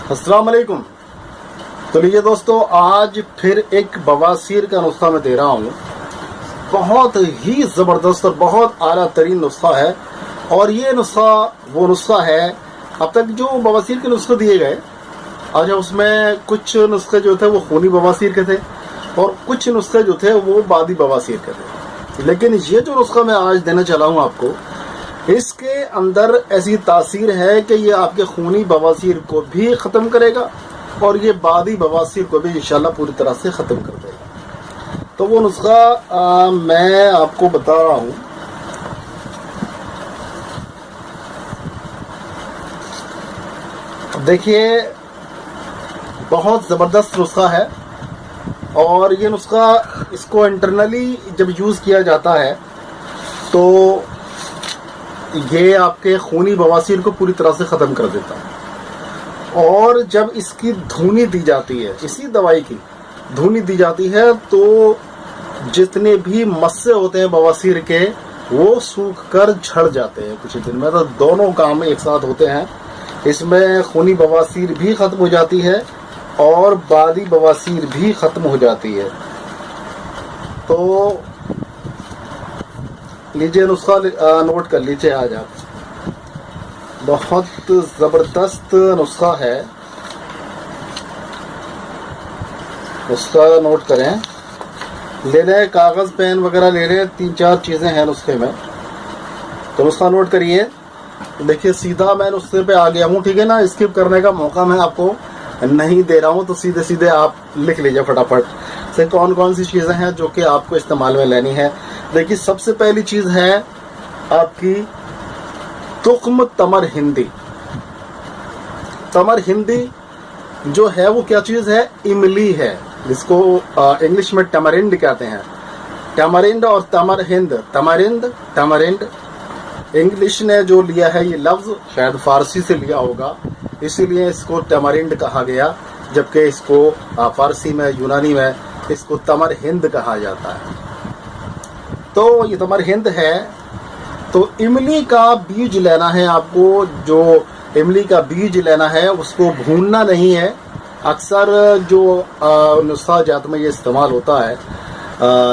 अस्सलाम वालेकुम। तो लीजिए दोस्तों, आज फिर एक बवासीर का नुस्खा मैं दे रहा हूँ। बहुत ही ज़बरदस्त और बहुत आला तरीन नुस्खा है। और ये नुस्खा वो नुस्खा है, अब तक जो बवासीर के नुस्खे दिए गए, आज उसमें कुछ नुस्खे जो थे वो खूनी बवासीर के थे और कुछ नुस्खे जो थे वो बादी बवासीर के थे। लेकिन ये जो नुस्खा मैं आज देना चला हूँ आपको, इसके अंदर ऐसी तासीर है कि ये आपके खूनी बवासीर को भी ख़त्म करेगा और ये बादी बवासीर को भी इंशाल्लाह पूरी तरह से ख़त्म कर देगा। तो वो नुस्खा मैं आपको बता रहा हूँ। देखिए, बहुत ज़बरदस्त नुस्खा है और ये नुस्खा इसको इंटरनली जब यूज़ किया जाता है तो ये आपके खूनी बवासीर को पूरी तरह से ख़त्म कर देता है। और जब इसकी धुनी दी जाती है, इसी दवाई की धुनी दी जाती है, तो जितने भी मस्से होते हैं बवासीर के वो सूख कर झड़ जाते हैं कुछ दिन में। तो दोनों काम एक साथ होते हैं। इसमें खूनी बवासीर भी ख़त्म हो जाती है और बादी बवासीर भी ख़त्म हो जाती है। तो लीजिए, नुस्खा नोट कर लीजिए। आज आप, बहुत ज़बरदस्त नुस्खा है, नुस्खा नोट करें। ले लें कागज़ पेन वगैरह, ले लें। 3-4 चीज़ें हैं नुस्खे में, तो नुस्खा नोट करिए। देखिए, सीधा मैं नुस्खे पे आ गया हूँ, ठीक है ना। स्किप करने का मौका मैं आपको नहीं दे रहा हूँ, तो सीधे सीधे आप लिख लीजिए फटाफट से कौन कौन सी चीज़ें हैं जो कि आपको इस्तेमाल में लेनी है। देखिए, सबसे पहली चीज़ है आपकी तुख्म तमर हिंदी। तमर हिंदी जो है वो क्या चीज़ है? इमली है, जिसको इंग्लिश में टमरिंड कहते हैं। टमरिंड और तमर हिंद, तमरिंद टमरिंड। इंग्लिश ने जो लिया है ये लफ्ज़ शायद फारसी से लिया होगा, इसीलिए इसको टमरिंड कहा गया, जबकि इसको फारसी में, यूनानी में इसको तमर हिंद कहा जाता है। तो ये तमर हिंद है। तो इमली का बीज लेना है आपको। जो इमली का बीज लेना है उसको भूनना नहीं है। अक्सर जो नुस्खा जात में ये इस्तेमाल होता है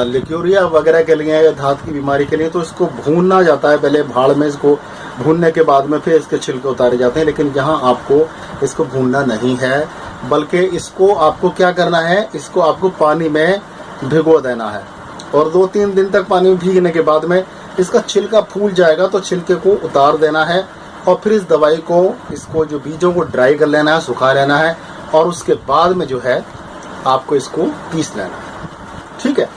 लिक्यूरिया वगैरह के लिए, धात की बीमारी के लिए, तो इसको भूनना जाता है पहले भाड़ में। इसको भूनने के बाद में फिर इसके छिलके उतारे जाते हैं। लेकिन यहाँ आपको इसको भूनना नहीं है, बल्कि इसको आपको क्या करना है, इसको आपको पानी में भिगो देना है और 2-3 दिन तक पानी में भीगने के बाद में इसका छिलका फूल जाएगा, तो छिलके को उतार देना है और फिर इस दवाई को, इसको जो बीजों को ड्राई कर लेना है, सुखा लेना है और उसके बाद में जो है आपको इसको पीस लेना है। ठीक है,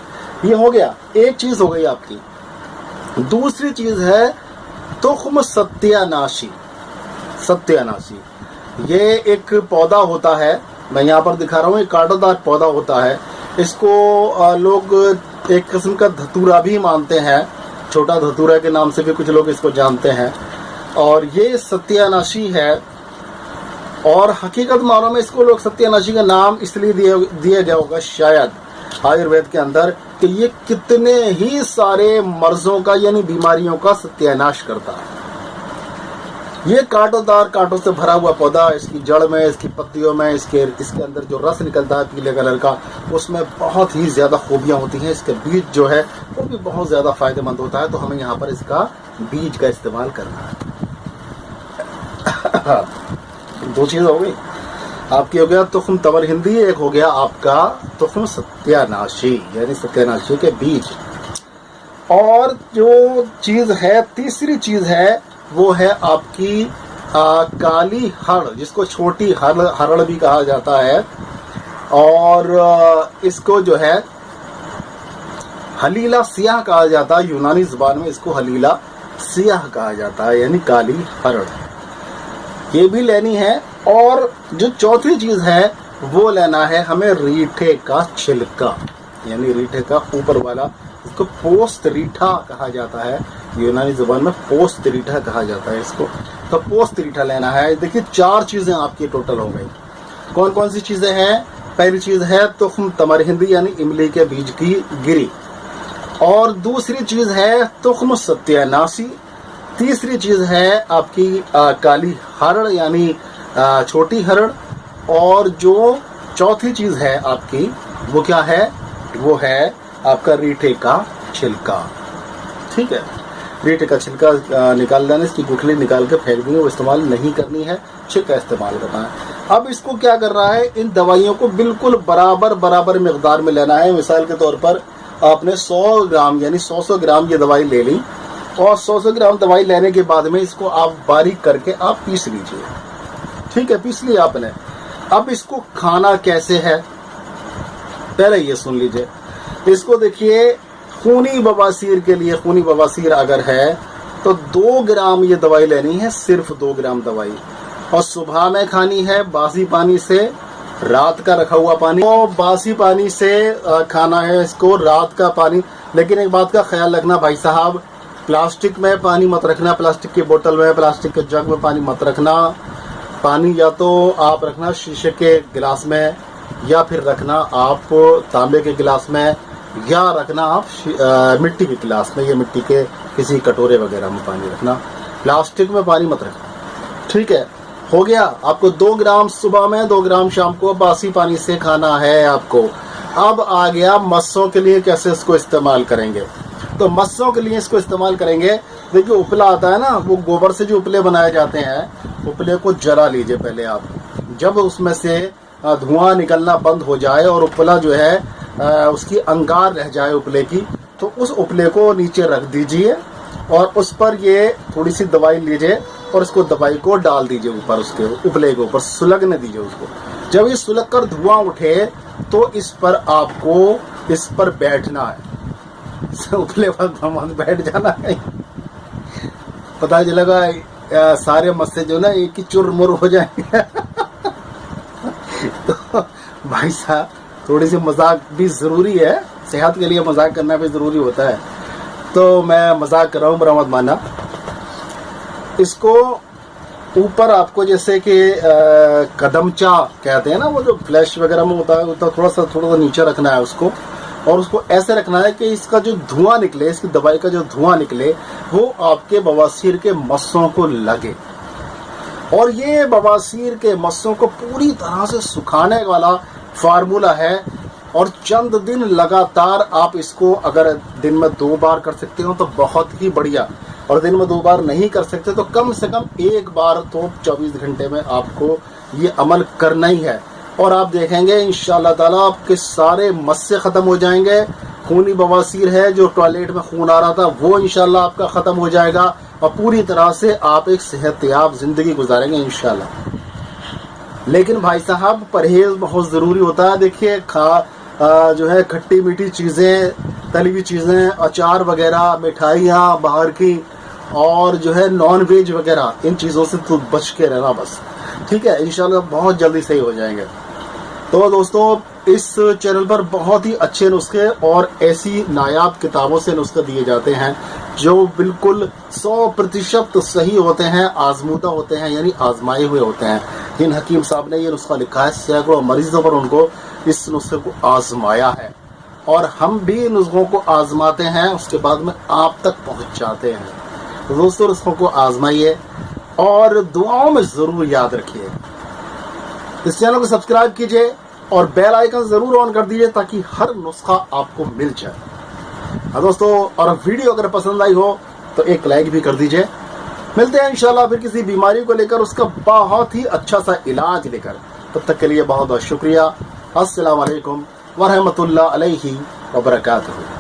ये हो गया, एक चीज़ हो गई आपकी। दूसरी चीज़ है तुख्म सत्यानाशी। सत्यानाशी ये एक पौधा होता है, मैं यहाँ पर दिखा रहा हूँ। एक कांटेदार पौधा होता है। इसको लोग एक किस्म का धतूरा भी मानते हैं, छोटा धतूरा के नाम से भी कुछ लोग इसको जानते हैं। और ये सत्यानाशी है। और हकीकत मानो में इसको लोग सत्यानाशी का नाम इसलिए दिया गया होगा शायद आयुर्वेद के अंदर कि ये कितने ही सारे मर्जों का, यानी बीमारियों का सत्यानाश करता है। ये कांटोदार, कांटों से भरा हुआ पौधा, इसकी जड़ में, इसकी पत्तियों में, इसके अंदर जो रस निकलता है पीले कलर का, उसमें बहुत ही ज़्यादा खूबियाँ होती हैं। इसके बीज जो है वो भी बहुत ज़्यादा फ़ायदेमंद होता है। तो हमें यहाँ पर इसका बीज का इस्तेमाल करना है। 2 चीज़ हो गई आपकी। हो गया तुख्म तमर हिंदी, एक हो गया आपका तुख्म सत्यानाशी, यानी सत्यानाशी के बीज। और जो चीज़ है, तीसरी चीज़ है, वो है आपकी काली हड़, जिसको छोटी हरड़ भी कहा जाता है। और इसको जो है हलीला सियाह कहा जाता है। यूनानी ज़ुबान में इसको हलीला सियाह कहा जाता है, यानी काली हरड़। ये भी लेनी है। और जो चौथी चीज़ है वो लेना है हमें रीठे का छिलका, यानी रीठे का ऊपर वाला, इसको पोस्त रीठा कहा जाता है। यूनानी ज़ुबान में पोस्त रीठा कहा जाता है इसको। तो पोस्त रीठा लेना है। देखिए, 4 चीज़ें आपकी टोटल हो गई। कौन कौन सी चीज़ें हैं? पहली चीज़ है तुख्म तमर हिंदी, यानी इमली के बीज की गिरी। और दूसरी चीज़ है तुख्म सत्यानाशी। तीसरी चीज़ है आपकी काली हरड़, यानी छोटी हरड़। और जो चौथी चीज है आपकी, वो क्या है? वो है आपका रीठे का छिलका। ठीक है, रीठे का छिलका निकाल देना, इसकी गुठली निकाल के फेंक देंगे, वो इस्तेमाल नहीं करनी है, छिलका इस्तेमाल करना है। अब इसको क्या कर रहा है, इन दवाइयों को बिल्कुल बराबर बराबर मिकदार में लेना है। मिसाल के तौर पर आपने 100 ग्राम यानी 100 ग्राम ये दवाई ले ली, और 100 ग्राम दवाई लेने के बाद में इसको आप बारीक करके आप पीस लीजिए। ठीक है, पीस लिया आपने। अब इसको खाना कैसे है, पहले ये सुन लीजिए। इसको देखिए, खूनी बवासीर के लिए, खूनी बवासीर अगर है तो 2 ग्राम ये दवाई लेनी है, सिर्फ 2 ग्राम दवाई, और सुबह में खानी है बासी पानी से, रात का रखा हुआ पानी, तो बासी पानी से खाना है इसको, रात का पानी। लेकिन एक बात का ख्याल रखना भाई साहब, प्लास्टिक में पानी मत रखना, प्लास्टिक की बोतल में, प्लास्टिक के जग में पानी मत रखना। पानी या तो आप रखना शीशे के गिलास में, या फिर रखना आप तांबे के गिलास में, या रखना आप मिट्टी के गिलास में, या मिट्टी के किसी कटोरे वगैरह में पानी रखना, प्लास्टिक में पानी मत रखना। ठीक है, हो गया। आपको 2 ग्राम सुबह में, 2 ग्राम शाम को बासी पानी से खाना है आपको। अब आ गया मस्सों के लिए कैसे इसको इस्तेमाल करेंगे। तो मस्सों के लिए इसको इस्तेमाल करेंगे, देखिए उपला आता है ना, वो गोबर से जो उपले बनाए जाते हैं, उपले को जला लीजिए पहले आप। जब उसमें से धुआं निकलना बंद हो जाए और उपला जो है उसकी अंगार रह जाए उपले की, तो उस उपले को नीचे रख दीजिए और उस पर ये थोड़ी सी दवाई लीजिए और उसको दवाई को डाल दीजिए ऊपर, उसके उपले के ऊपर सुलगने दीजिए उसको। जब ये सुलग कर धुआं उठे तो इस पर आपको इस पर बैठना है, उपले पर भगवान बैठ जाना है। पता चलेगा सारे मस्से जो ना एक ही चुरमुर हो जाएंगे। तो भाई साहब, थोड़ी सी मजाक भी जरूरी है, सेहत के लिए मजाक करना भी जरूरी होता है। तो मैं मजाक कर रहा हूँ, बुरा मत मानना। इसको ऊपर आपको जैसे कि कदमचा कहते हैं ना, वो जो फ्लैश वगैरह में होता है, थोड़ा सा नीचे रखना है उसको, और उसको ऐसे रखना है कि इसका जो धुआं निकले, इसकी दवाई का जो धुआं निकले, वो आपके बवासीर के मस्सों को लगे। और ये बवासीर के मस्सों को पूरी तरह से सुखाने वाला फार्मूला है। और चंद दिन लगातार आप इसको अगर दिन में 2 बार कर सकते हो तो बहुत ही बढ़िया, और दिन में 2 बार नहीं कर सकते तो कम से कम 1 बार तो 24 घंटे में आपको ये अमल करना ही है। और आप देखेंगे इंशाअल्लाह ताला आपके सारे मस्से खत्म हो जाएंगे। खूनी बवासीर है, जो टॉयलेट में खून आ रहा था, वो इंशाअल्लाह आपका खत्म हो जाएगा, और पूरी तरह से आप एक सेहतयाब जिंदगी गुजारेंगे इंशाअल्लाह। लेकिन भाई साहब, परहेज बहुत जरूरी होता है। देखिए, जो है खट्टी मीठी चीजें, तली हुई चीजें, अचार वगैरह, मिठाइयाँ बाहर की, और जो है नॉन वेज वगैरह, इन चीजों से तो बच के रहना बस। ठीक है, इंशाल्लाह बहुत जल्दी सही हो जाएंगे। तो दोस्तों, इस चैनल पर बहुत ही अच्छे नुस्खे और ऐसी नायाब किताबों से नुस्खे दिए जाते हैं जो बिल्कुल 100% सही होते हैं, आजमूदा होते हैं, यानी आजमाए हुए होते हैं। जिन हकीम साहब ने ये नुस्खा लिखा है, सैकड़ों मरीजों पर उनको इस नुस्खे को आजमाया है, और हम भी नुस्खों को आजमाते हैं, उसके बाद में आप तक पहुंचाते हैं। तो दोस्तों, नुस्खों को आजमाइए और दुआओं में जरूर याद रखिए। इस चैनल को सब्सक्राइब कीजिए और बेल आइकन जरूर ऑन कर दीजिए ताकि हर नुस्खा आपको मिल जाए। हाँ दोस्तों, और वीडियो अगर पसंद आई हो तो एक लाइक भी कर दीजिए। मिलते हैं इंशाल्लाह फिर किसी बीमारी को लेकर, उसका बहुत ही अच्छा सा इलाज लेकर। तब तक के लिए बहुत बहुत शुक्रिया। अस्सलाम वालेकुम व रहमतुल्लाह अलैहि व बरकातहू।